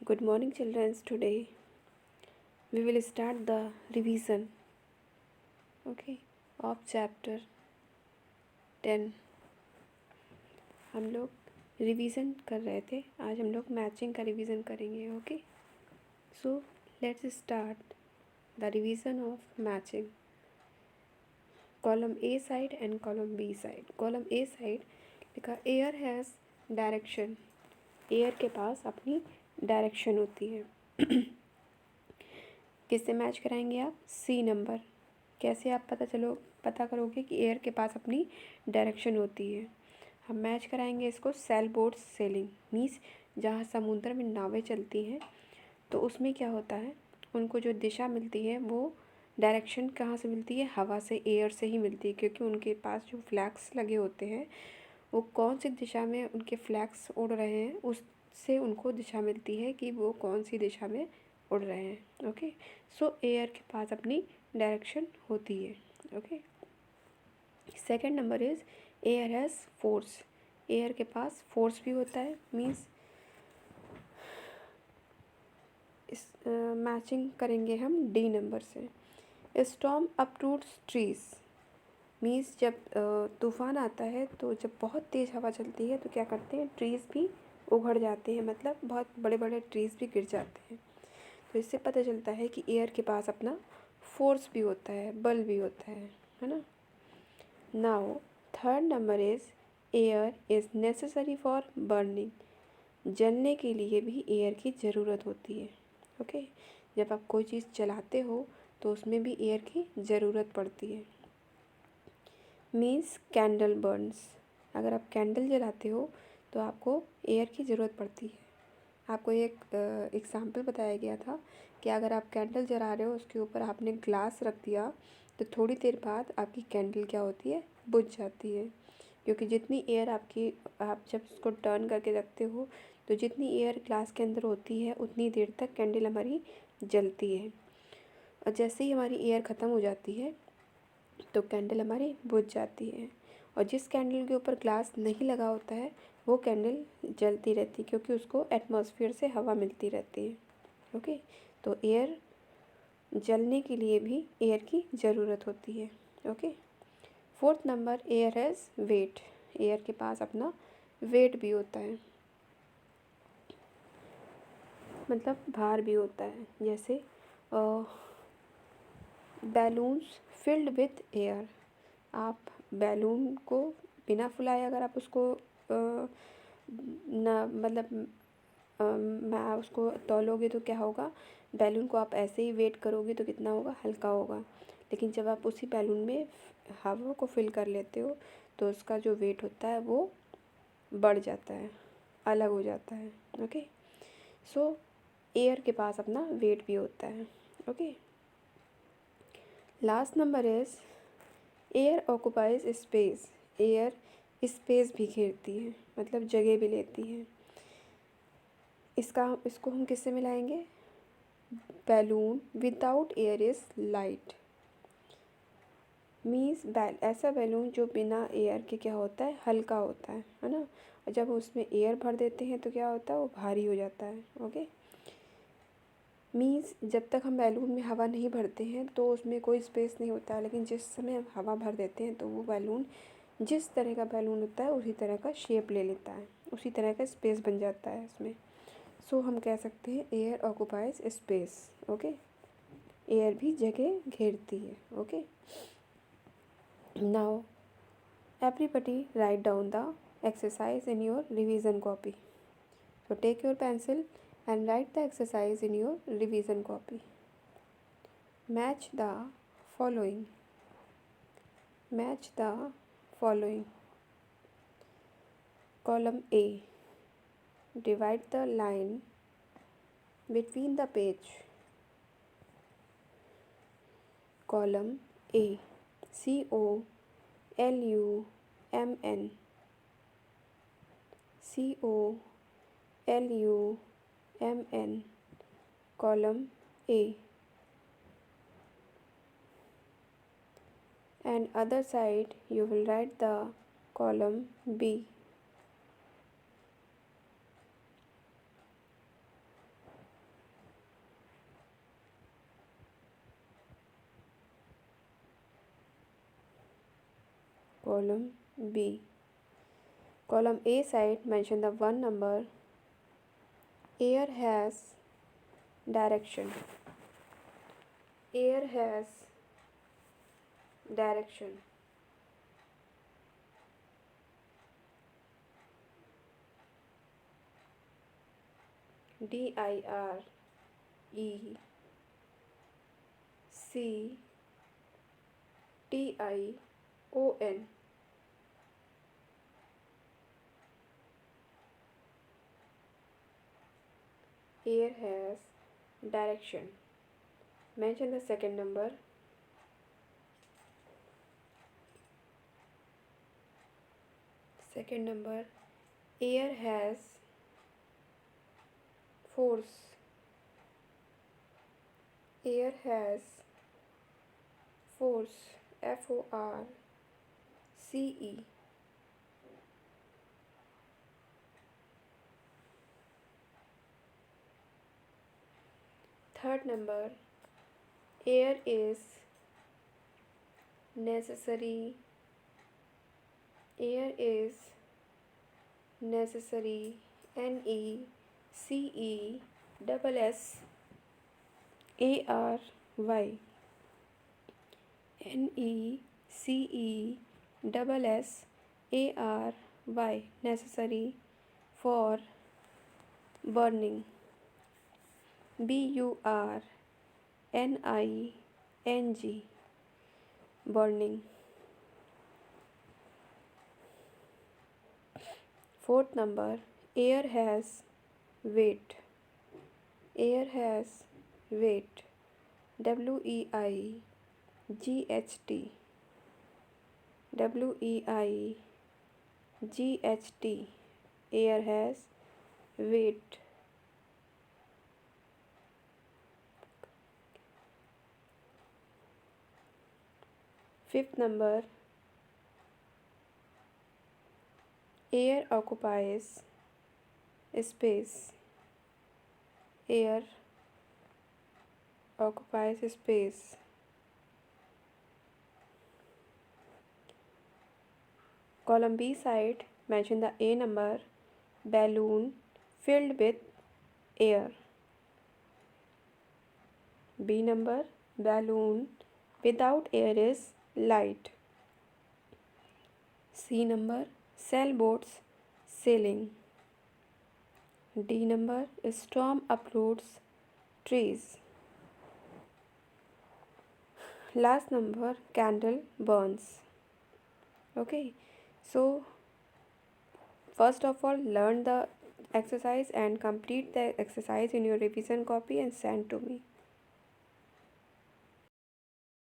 Good morning, children. Today we will start the revision, okay, of chapter 10. हम लोग revision कर रहे थे, आज हम लोग मैचिंग का रिवीजन करेंगे. Okay, so let's start the revision of matching. Column A side and column B side. Column A side लिखा एयर हैज़ डायरेक्शन. एयर के पास अपनी डायरेक्शन होती है. किससे मैच कराएंगे आप? C number. कैसे आप पता करोगे कि एयर के पास अपनी डायरेक्शन होती है? हम मैच कराएंगे इसको सेल बोट सेलिंग. मीन्स जहाँ समुद्र में नावें चलती हैं तो उसमें क्या होता है, उनको जो दिशा मिलती है वो डायरेक्शन कहाँ से मिलती है? हवा से, एयर से ही मिलती है. क्योंकि उनके पास जो फ्लैग्स लगे होते हैं वो कौन सी दिशा में उनके फ्लैग्स उड़ रहे हैं उससे उनको दिशा मिलती है कि वो कौन सी दिशा में उड़ रहे हैं. ओके, सो एयर के पास अपनी डायरेक्शन होती है. Okay, second number is air has force. Air के पास फोर्स भी होता है. मीन्स इस मैचिंग करेंगे हम डी नंबर से. Storm uproots trees. मीन्स जब तूफ़ान आता है तो जब बहुत तेज़ हवा चलती है तो क्या करते हैं, ट्रीज़ भी उखड़ जाते हैं. मतलब बहुत बड़े बड़े ट्रीज़ भी गिर जाते हैं. तो इससे पता चलता है कि एयर के पास अपना फोर्स भी होता है, बल भी होता है ना. Now third number is air is necessary for burning. जलने के लिए भी एयर की ज़रूरत होती है. ओके, जब आप कोई चीज़ जलाते हो तो उसमें भी एयर की ज़रूरत पड़ती है. Means candle Burns. अगर आप कैंडल जलाते हो तो आपको एयर की ज़रूरत पड़ती है. आपको एक एग्ज़ाम्पल बताया गया था कि अगर आप कैंडल जला रहे हो, उसके ऊपर आपने ग्लास रख दिया तो थोड़ी देर बाद आपकी कैंडल क्या होती है, बुझ जाती है. क्योंकि जितनी एयर आप जब उसको टर्न करके रखते हो तो जितनी एयर ग्लास के अंदर होती है उतनी देर तक कैंडल हमारी जलती है. और जैसे ही हमारी एयर ख़त्म हो जाती है तो कैंडल हमारी बुझ जाती है. और जिस कैंडल के ऊपर ग्लास नहीं लगा होता है वो कैंडल जलती रहती है क्योंकि उसको एटमॉस्फेयर से हवा मिलती रहती है. ओके, तो एयर जलने के लिए भी एयर की ज़रूरत होती है. Okay, fourth number air has wait. Air के पास अपना वेट भी होता है, मतलब भार भी होता है. जैसे बैलून्स फिल्ड विथ एयर. आप बैलून को बिना फुलाए अगर आप उसको ना मतलब मैं उसको तौलोगे तो क्या होगा, बैलून को आप ऐसे ही वेट करोगे तो कितना होगा, हल्का होगा. लेकिन जब आप उसी बैलून में हवा को फिल कर लेते हो तो उसका जो वेट होता है वो बढ़ जाता है, अलग हो जाता है. ओके, सो एयर के पास अपना वेट भी होता है. Okay, last number is air occupies space. Air space भी घेरती है, मतलब जगह भी लेती है. इसको हम किससे मिलाएंगे? Balloon without air is light. Means ऐसा बैलून जो बिना एयर के क्या होता है, हल्का होता है ना. और जब उसमें एयर भर देते हैं तो क्या होता है, वो भारी हो जाता है. ओके, मीन्स जब तक हम बैलून में हवा नहीं भरते हैं तो उसमें कोई स्पेस नहीं होता है. लेकिन जिस समय हम हवा भर देते हैं तो वो बैलून जिस तरह का बैलून होता है उसी तरह का शेप ले लेता है, उसी तरह का स्पेस बन जाता है उसमें. सो हम कह सकते हैं air occupies space. Okay, air भी जगह घेरती है. Okay, now everybody write down the exercise in your revision copy. So take your pencil and write the exercise in your revision copy. Match the following. Match the following. Column A. Divide the line between the page. Column A. COLUMN. COLUMN. Column A. And other side you will write the column B. Column B. Column A side, mention the one number. Air has direction. Air has direction. Direction. Air has direction. Mention the second number. Second number. Air has force. Air has force. Force. Third number. Air is necessary. Air is necessary. Necessary. Necessary. Necessary for burning. Burning. Burning. Fourth number. Air has weight. Air has weight. Weight. Weight. Air has weight. Fifth number. Air occupies space. Air occupies space. Column B side, mention the A number. Balloon filled with air. B number. Balloon without air is light. C number. Sailboats sailing. D number. Storm uproots trees. Last number. Candle burns. Okay, so first of all, learn the exercise and complete the exercise in your revision copy and send to me.